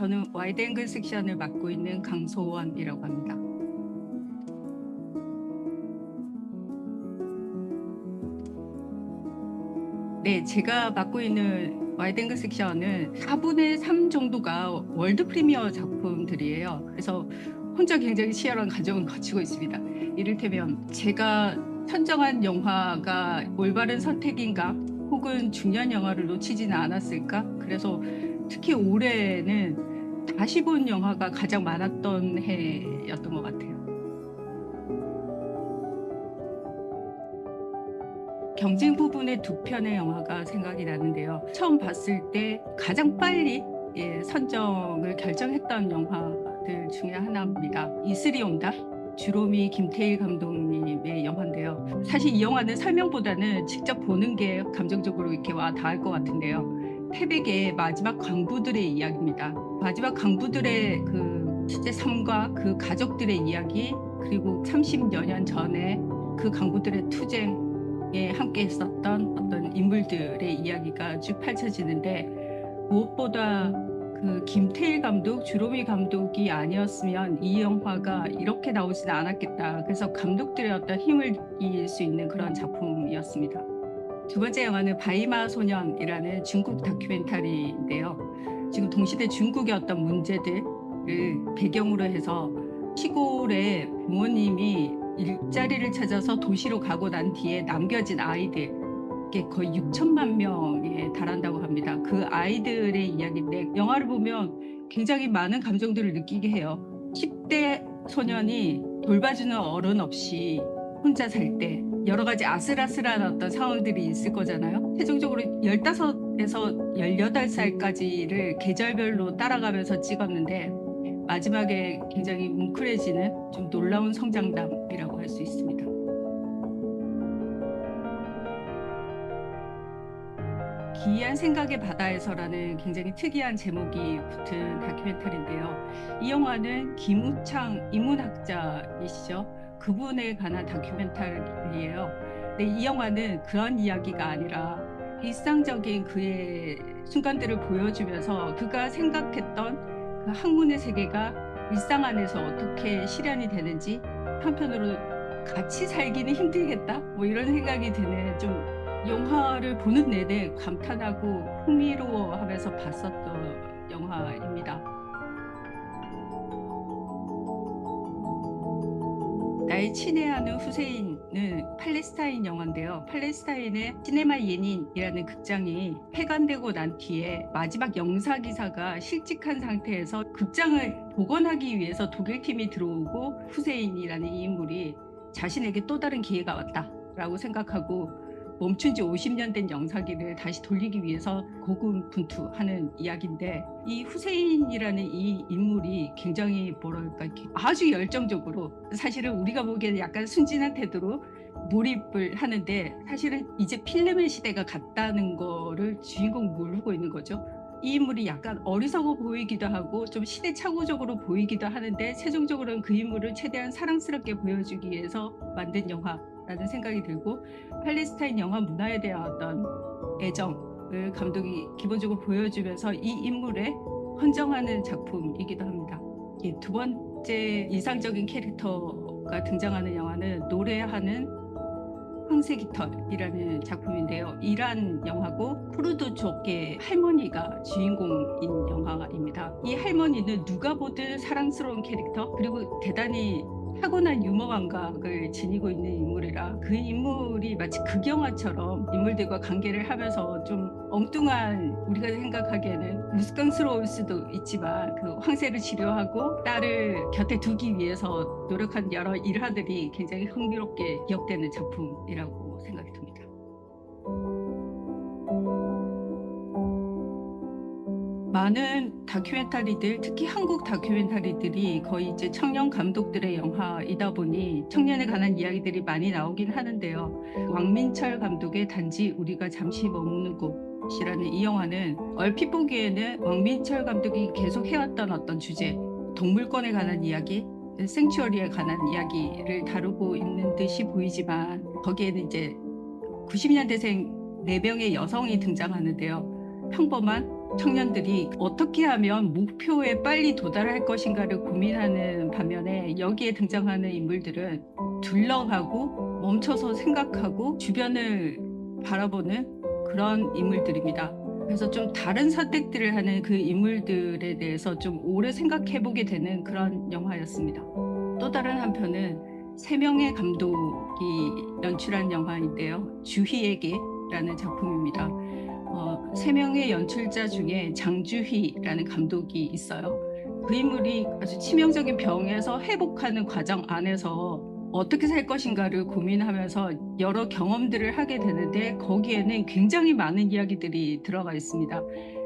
저는 와이드 앵글 섹션을 맡고 있는 강소원이라고 합니다. 네, 제가 맡고 있는 와이드 앵글 섹션은 4분의 3 정도가 월드 프리미어 작품들이에요. 그래서 혼자 굉장히 치열한 과정을 거치고 있습니다. 이를테면 제가 선정한 영화가 올바른 선택인가 혹은 중요한 영화를 놓치지는 않았을까. 그래서 특히 올해는 다시 본 영화가 가장 많았던 해였던 것 같아요. 경쟁 부분의 두 편의 영화가 생각이 나는데요. 처음 봤을 때 가장 빨리 선정을 결정했던 영화들 중에 하나입니다. 이슬이 온다. 주로미 김태일 감독님의 영화인데요. 사실 이 영화는 설명보다는 직접 보는 게 감정적으로 이렇게 와 닿을 것 같은데요. 태백의 마지막 광부들의 이야기입니다. 마지막 광부들의 그 실제 삶과 그 가족들의 이야기, 그리고 30여 년 전에 그 광부들의 투쟁에 함께 했었던 어떤 인물들의 이야기가 쭉 펼쳐지는데, 무엇보다 그 김태일 감독, 주로미 감독이 아니었으면 이 영화가 이렇게 나오지는 않았겠다. 그래서 감독들의 어떤 힘을 느낄 수 있는 그런 작품이었습니다. 두 번째 영화는 바이마 소년이라는 중국 다큐멘터리인데요. 지금 동시대 중국의 어떤 문제들을 배경으로 해서 시골에 부모님이 일자리를 찾아서 도시로 가고 난 뒤에 남겨진 아이들, 이게 거의 6천만 명에 달한다고 합니다. 그 아이들의 이야기인데, 영화를 보면 굉장히 많은 감정들을 느끼게 해요. 10대 소년이 돌봐주는 어른 없이 혼자 살 때 여러 가지 아슬아슬한 어떤 상황들이 있을 거잖아요. 최종적으로 15에서 18살까지를 계절별로 따라가면서 찍었는데, 마지막에 굉장히 뭉클해지는 좀 놀라운 성장담이라고 할 수 있습니다. 기이한 생각의 바다에서라는 굉장히 특이한 제목이 붙은 다큐멘터리인데요. 이 영화는 김우창 인문학자이시죠. 그분에 관한 다큐멘터리예요. 근데 이 영화는 그런 이야기가 아니라 일상적인 그의 순간들을 보여주면서 그가 생각했던 그 학문의 세계가 일상 안에서 어떻게 실현이 되는지, 한편으로 같이 살기는 힘들겠다, 뭐 이런 생각이 드는, 좀 영화를 보는 내내 감탄하고 흥미로워하면서 봤었던 영화입니다. 나의 친애하는 후세인은 팔레스타인 영화인데요. 팔레스타인의 시네마 예닌이라는 극장이 폐관되고 난 뒤에 마지막 영사 기사가 실직한 상태에서 극장을 복원하기 위해서 독일팀이 들어오고, 후세인이라는 이 인물이 자신에게 또 다른 기회가 왔다라고 생각하고 멈춘 지 50년 된 영사기를 다시 돌리기 위해서 고군분투하는 이야기인데, 이 후세인이라는 이 인물이 굉장히 뭐랄까 아주 열정적으로, 사실은 우리가 보기에는 약간 순진한 태도로 몰입을 하는데, 사실은 이제 필름의 시대가 갔다는 거를 주인공 모르고 있는 거죠. 이 인물이 약간 어리석어 보이기도 하고 좀 시대착오적으로 보이기도 하는데, 최종적으로는 그 인물을 최대한 사랑스럽게 보여주기 위해서 만든 영화라는 생각이 들고, 팔레스타인 영화 문화에 대한 어떤 애정을 감독이 기본적으로 보여주면서 이 인물에 헌정하는 작품이기도 합니다. 두 번째 이상적인 캐릭터가 등장하는 영화는 노래하는 황새 깃털이라는 작품인데요. 이란 영화고, 쿠르드족의 할머니가 주인공인 영화입니다. 이 할머니는 누가 보든 사랑스러운 캐릭터, 그리고 대단히 타고난 유머 감각을 지니고 있는 인물이라 그 인물이 마치 극영화처럼 인물들과 관계를 하면서 좀 엉뚱한, 우리가 생각하기에는 우스꽝스러울 수도 있지만 그 황새를 치료하고 딸을 곁에 두기 위해서 노력한 여러 일화들이 굉장히 흥미롭게 기억되는 작품이라고 생각이 듭니다. 많은 다큐멘터리들, 특히 한국 다큐멘터리들이 거의 이제 청년 감독들의 영화이다 보니 청년에 관한 이야기들이 많이 나오긴 하는데요. 왕민철 감독의 단지 우리가 잠시 머무는 곳이라는 이 영화는 얼핏 보기에는 왕민철 감독이 계속 해왔던 어떤 주제, 동물권에 관한 이야기, 생츄어리에 관한 이야기를 다루고 있는 듯이 보이지만, 거기에는 이제 90년대생 4명의 여성이 등장하는데요. 평범한 청년들이 어떻게 하면 목표에 빨리 도달할 것인가를 고민하는 반면에 여기에 등장하는 인물들은 둘러가고 멈춰서 생각하고 주변을 바라보는 그런 인물들입니다. 그래서 좀 다른 선택들을 하는 그 인물들에 대해서 좀 오래 생각해보게 되는 그런 영화였습니다. 또 다른 한편은 세 명의 감독이 연출한 영화인데요. 주희에게라는 작품입니다. 세 명의 연출자 중에 장주희라는 감독이 있어요. 그 인물이 아주 치명적인 병에서 회복하는 과정 안에서 어떻게 살 것인가를 고민하면서 여러 경험들을 하게 되는데 거기에는 굉장히 많은 이야기들이 들어가 있습니다.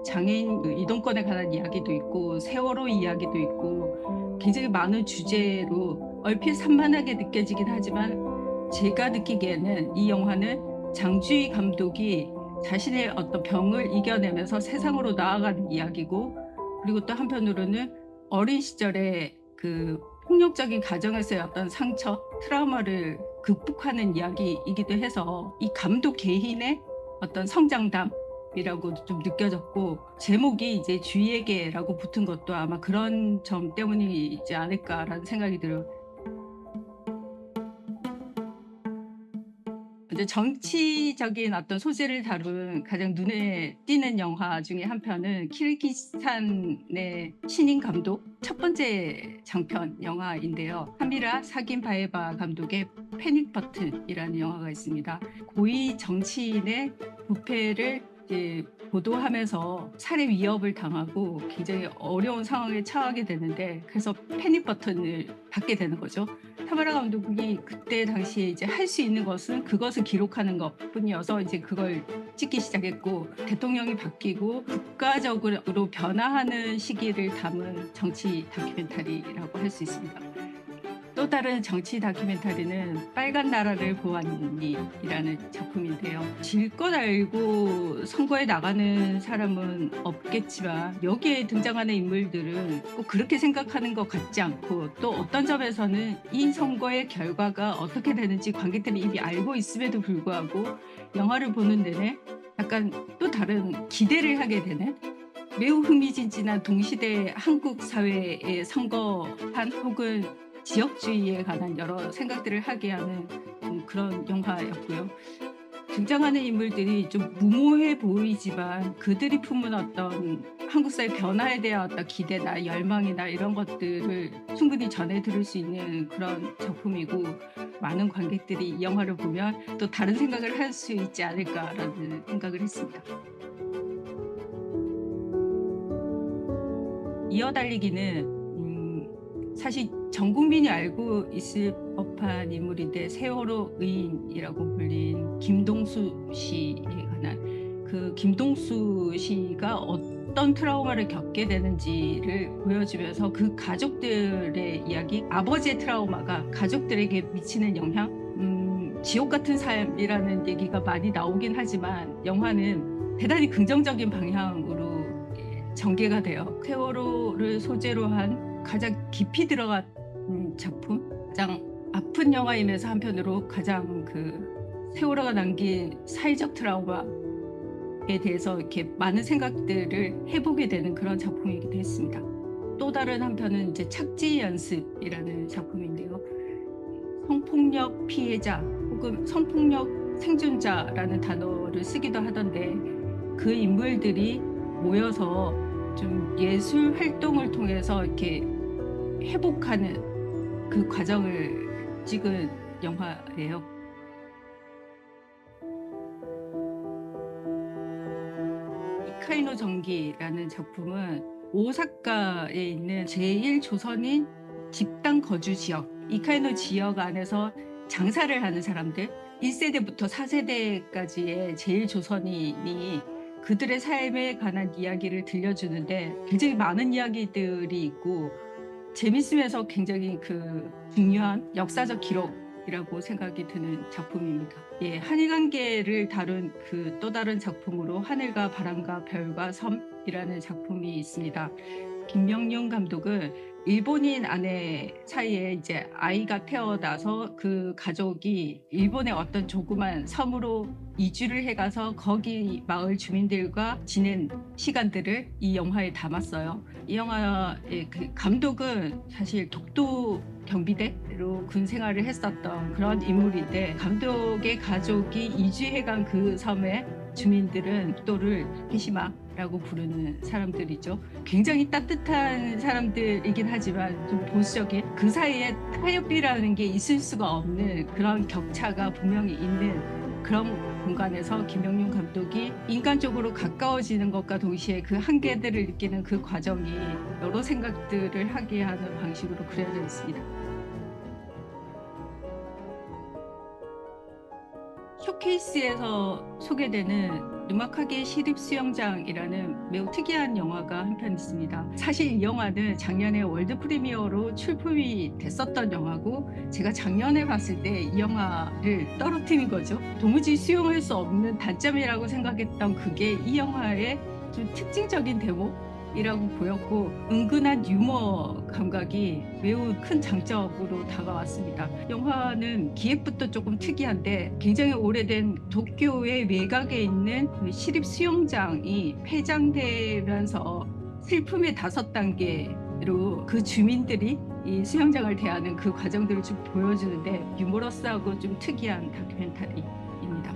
장애인 이동권에 관한 이야기도 있고 세월호 이야기도 있고 굉장히 많은 주제로 얼핏 산만하게 느껴지긴 하지만 제가 느끼기에는 이 영화는 장주희 감독이 자신의 어떤 병을 이겨내면서 세상으로 나아가는 이야기고 그리고 또 한편으로는 어린 시절에 그 폭력적인 가정에서의 어떤 상처, 트라우마를 극복하는 이야기이기도 해서 이 감독 개인의 어떤 성장담이라고 좀 느껴졌고 제목이 이제 주희에게라고 붙은 것도 아마 그런 점 때문이지 않을까라는 생각이 들어요. 이제 정치적인 어떤 소재를 다룬 가장 눈에 띄는 영화 중에 한 편은 키르기스탄의 신인 감독 첫 번째 장편 영화인데요. 카미라 사긴바에바 감독의 패닉 버튼이라는 영화가 있습니다. 고위 정치인의 부패를 이제 보도하면서 살해 위협을 당하고 굉장히 어려운 상황에 처하게 되는데 그래서 패닉 버튼을 받게 되는 거죠. 타마라 감독이 그때 당시에 이제 할 수 있는 것은 그것을 기록하는 것뿐이어서 이제 그걸 찍기 시작했고 대통령이 바뀌고 국가적으로 변화하는 시기를 담은 정치 다큐멘터리라고 할 수 있습니다. 또 다른 정치 다큐멘터리는 빨간 나라를 보았니라는 작품인데요. 질 것 알고 선거에 나가는 사람은 없겠지만 여기에 등장하는 인물들은 꼭 그렇게 생각하는 것 같지 않고 또 어떤 점에서는 이 선거의 결과가 어떻게 되는지 관객들이 이미 알고 있음에도 불구하고 영화를 보는 내내 약간 또 다른 기대를 하게 되는 매우 흥미진진한 동시대 한국 사회의 선거판 혹은 지역주의에 관한 여러 생각들을 하게 하는 그런 영화였고요. 등장하는 인물들이 좀 무모해 보이지만 그들이 품은 어떤 한국 사회 변화에 대한 어떤 기대나 열망이나 이런 것들을 충분히 전해 들을 수 있는 그런 작품이고 많은 관객들이 이 영화를 보면 또 다른 생각을 할 수 있지 않을까라는 생각을 했습니다. 이어달리기는 사실 전 국민이 알고 있을 법한 인물인데 세월호 의인이라고 불린 김동수 씨에 관한 그 김동수 씨가 어떤 트라우마를 겪게 되는지를 보여주면서 그 가족들의 이야기, 아버지의 트라우마가 가족들에게 미치는 영향, 지옥 같은 삶이라는 얘기가 많이 나오긴 하지만 영화는 대단히 긍정적인 방향으로 전개가 돼요. 세월호를 소재로 한 가장 깊이 들어간 작품, 가장 아픈 영화이면서 한편으로 가장 그 세월호가 남긴 사회적 트라우마에 대해서 이렇게 많은 생각들을 해보게 되는 그런 작품이기도 했습니다. 또 다른 한편은 이제 착지 연습이라는 작품인데요. 성폭력 피해자 혹은 성폭력 생존자라는 단어를 쓰기도 하던데 그 인물들이 모여서 좀 예술 활동을 통해서 이렇게 회복하는 그 과정을 찍은 영화예요. 이카이노 전기라는 작품은 오사카에 있는 제1조선인 집단 거주 지역, 이카이노 지역 안에서 장사를 하는 사람들, 1세대부터 4세대까지의 제1조선인이 그들의 삶에 관한 이야기를 들려주는데 굉장히 많은 이야기들이 있고 재밌으면서 굉장히 그 중요한 역사적 기록이라고 생각이 드는 작품입니다. 예, 한일 관계를 다룬 그 또 다른 작품으로 하늘과 바람과 별과 섬이라는 작품이 있습니다. 김명륜 감독은 일본인 아내 사이에 이제 아이가 태어나서 그 가족이 일본의 어떤 조그만 섬으로 이주를 해가서 거기 마을 주민들과 지낸 시간들을 이 영화에 담았어요. 이 영화의 그 감독은 사실 독도 경비대로 군 생활을 했었던 그런 인물인데, 감독의 가족이 이주해간 그 섬의 주민들은 독도를 히시마라고 부르는 사람들이죠. 굉장히 따뜻한 사람들이긴 하지만 좀 보수적인, 그 사이에 타협이라는 게 있을 수가 없는 그런 격차가 분명히 있는 그런 공간에서 김명륜 감독이 인간적으로 가까워지는 것과 동시에 그 한계들을 느끼는 그 과정이 여러 생각들을 하게 하는 방식으로 그려져 있습니다. 쇼케이스에서 소개되는 누마카게 시립수영장이라는 매우 특이한 영화가 한편 있습니다. 사실 이 영화는 작년에 월드 프리미어로 출품이 됐었던 영화고, 제가 작년에 봤을 때 이 영화를 떨어뜨린 거죠. 도무지 수용할 수 없는 단점이라고 생각했던 그게 이 영화의 좀 특징적인 대목이라고 보였고, 은근한 유머 감각이 매우 큰 장점으로 다가왔습니다. 영화는 기획부터 조금 특이한데, 굉장히 오래된 도쿄의 외곽에 있는 그 시립 수영장이 폐장되면서 슬픔의 5단계로 그 주민들이 이 수영장을 대하는 그 과정들을 좀 보여주는데, 유머러스하고 좀 특이한 다큐멘터리입니다.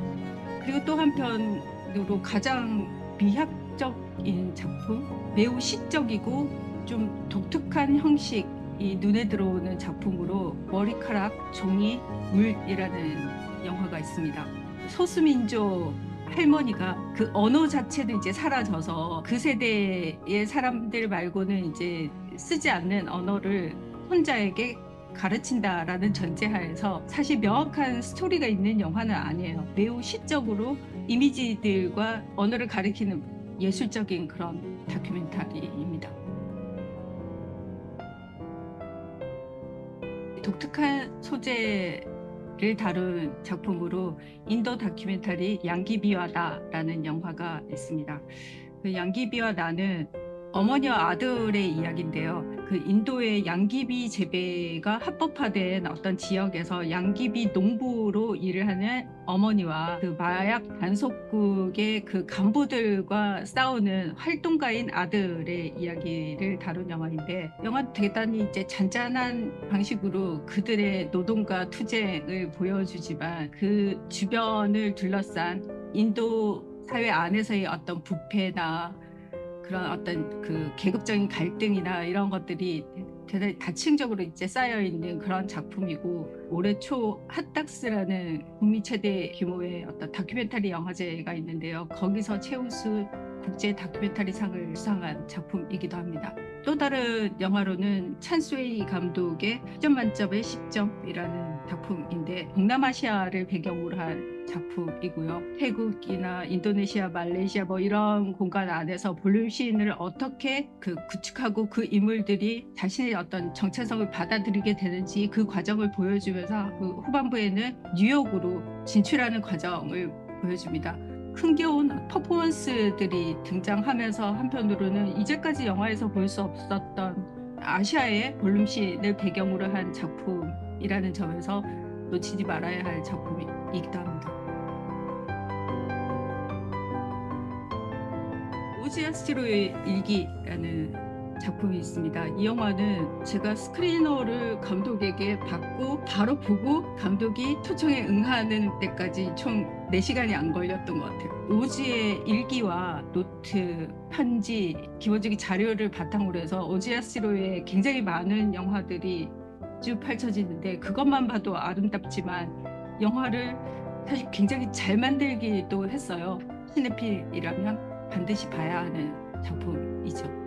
그리고 또 한편으로 가장 비학적인 작품, 매우 시적이고 좀 독특한 형식이 눈에 들어오는 작품으로 머리카락, 종이, 물이라는 영화가 있습니다. 소수민족 할머니가 그 언어 자체도 이제 사라져서 그 세대의 사람들 말고는 이제 쓰지 않는 언어를 손자에게 가르친다라는 전제하에서, 사실 명확한 스토리가 있는 영화는 아니에요. 매우 시적으로 이미지들과 언어를 가리키는 예술적인 그런 다큐멘터리입니다. 독특한 소재를 다룬 작품으로 인도 다큐멘터리 양기비와 나라는 영화가 있습니다. 그 양기비와 나는 어머니와 아들의 이야기인데요. 그 인도의 양귀비 재배가 합법화된 어떤 지역에서 양귀비 농부로 일을 하는 어머니와 그 마약 단속국의 그 간부들과 싸우는 활동가인 아들의 이야기를 다룬 영화인데, 영화는 대단히 이제 잔잔한 방식으로 그들의 노동과 투쟁을 보여주지만, 그 주변을 둘러싼 인도 사회 안에서의 어떤 부패나 그런 어떤 그 계급적인 갈등이나 이런 것들이 대단히 다층적으로 이제 쌓여 있는 그런 작품이고, 올해 초 핫닥스라는 북미 최대 규모의 어떤 다큐멘터리 영화제가 있는데요. 거기서 최우수 국제 다큐멘터리상을 수상한 작품이기도 합니다. 또 다른 영화로는 찬스웨이 감독의 10점 만점의 10점이라는 작품인데, 동남아시아를 배경으로 한 작품이고요. 태국이나 인도네시아, 말레이시아 뭐 이런 공간 안에서 볼륨 시인을 어떻게 구축하고 그 인물들이 자신의 어떤 정체성을 받아들이게 되는지 그 과정을 보여주면서, 그 후반부에는 뉴욕으로 진출하는 과정을 보여줍니다. 흥겨운 퍼포먼스들이 등장하면서 한편으로는 이제까지 영화에서 볼 수 없었던 아시아의 볼륨씬을 배경으로 한 작품이라는 점에서 놓치지 말아야 할 작품이기도 합니다. 오지아스티로의 일기라는 작품이 있습니다. 이 영화는 제가 스크리너를 감독에게 받고 바로 보고 감독이 초청에 응하는 때까지 총 4시간이 안 걸렸던 것 같아요. 오지의 일기와 노트, 편지, 기본적인 자료를 바탕으로 해서 오지아스티로의 굉장히 많은 영화들이 쭉 펼쳐지는데, 그것만 봐도 아름답지만 영화를 사실 굉장히 잘 만들기도 했어요. 시네필이라면 반드시 봐야 하는 작품이죠.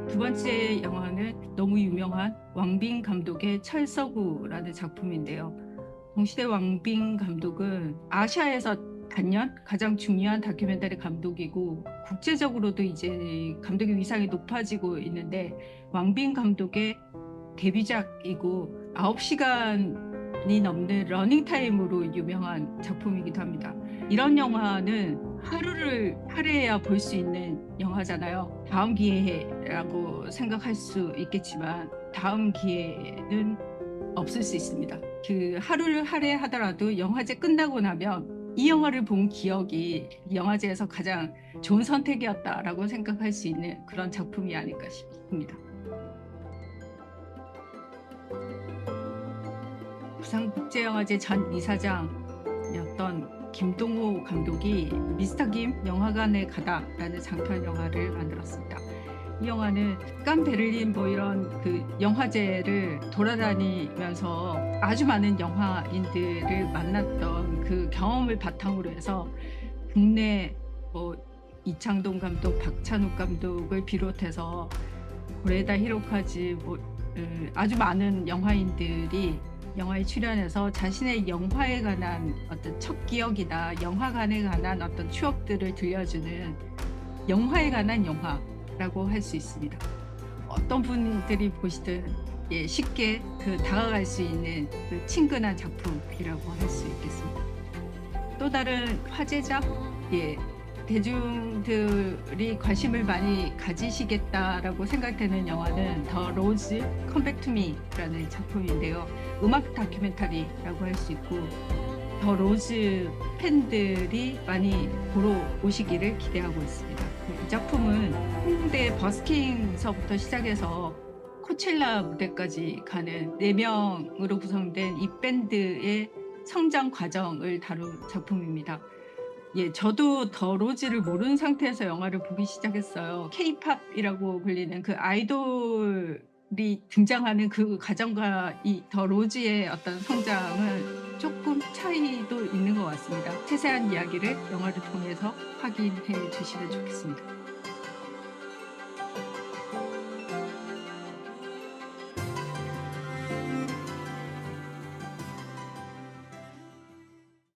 두 번째 영화는 너무 유명한 왕빙 감독의 철서구라는 작품인데요. 동시대 왕빙 감독은 아시아에서 단연 가장 중요한 다큐멘터리 감독이고, 국제적으로도 이제 감독의 위상이 높아지고 있는데, 왕빙 감독의 데뷔작이고 9시간이 넘는 러닝타임으로 유명한 작품이기도 합니다. 이런 영화는 하루를 할애해야 볼 수 있는 영화잖아요. 다음 기회라고 생각할 수 있겠지만 다음 기회는 없을 수 있습니다. 그 하루를 할애하더라도 영화제 끝나고 나면 이 영화를 본 기억이 영화제에서 가장 좋은 선택이었다라고 생각할 수 있는 그런 작품이 아닐까 싶습니다. 부산국제영화제 전 이사장이었던 김동호 감독이 미스터 김 영화관에 가다라는 장편 영화를 만들었습니다. 이 영화는 칸, 베를린 뭐 이런 그 영화제를 돌아다니면서 아주 많은 영화인들을 만났던 그 경험을 바탕으로 해서 국내 뭐 이창동 감독, 박찬욱 감독을 비롯해서 고레다 히로카즈 뭐 아주 많은 영화인들이 영화에 출연해서 자신의 영화에 관한 어떤 첫 기억이나 영화관에 관한 어떤 추억들을 들려주는 영화에 관한 영화라고 할 수 있습니다. 어떤 분들이 보시든 쉽게 다가갈 수 있는 그 친근한 작품이라고 할 수 있겠습니다. 또 다른 화제작, 대중들이 관심을 많이 가지시겠다라고 생각되는 영화는 더 로즈 컴백 투 미라는 작품인데요. 음악 다큐멘터리라고 할 수 있고 더 로즈 팬들이 많이 보러 오시기를 기대하고 있습니다. 이 작품은 홍대 버스킹서부터 시작해서 코첼라 무대까지 가는 4명으로 구성된 이 밴드의 성장 과정을 다룬 작품입니다. 저도 더 로즈를 모르는 상태에서 영화를 보기 시작했어요. K-팝이라고 불리는 그 아이돌이 등장하는 그 과정과 이 더 로즈의 어떤 성장은 조금 차이도 있는 것 같습니다. 세세한 이야기를 영화를 통해서 확인해 주시면 좋겠습니다.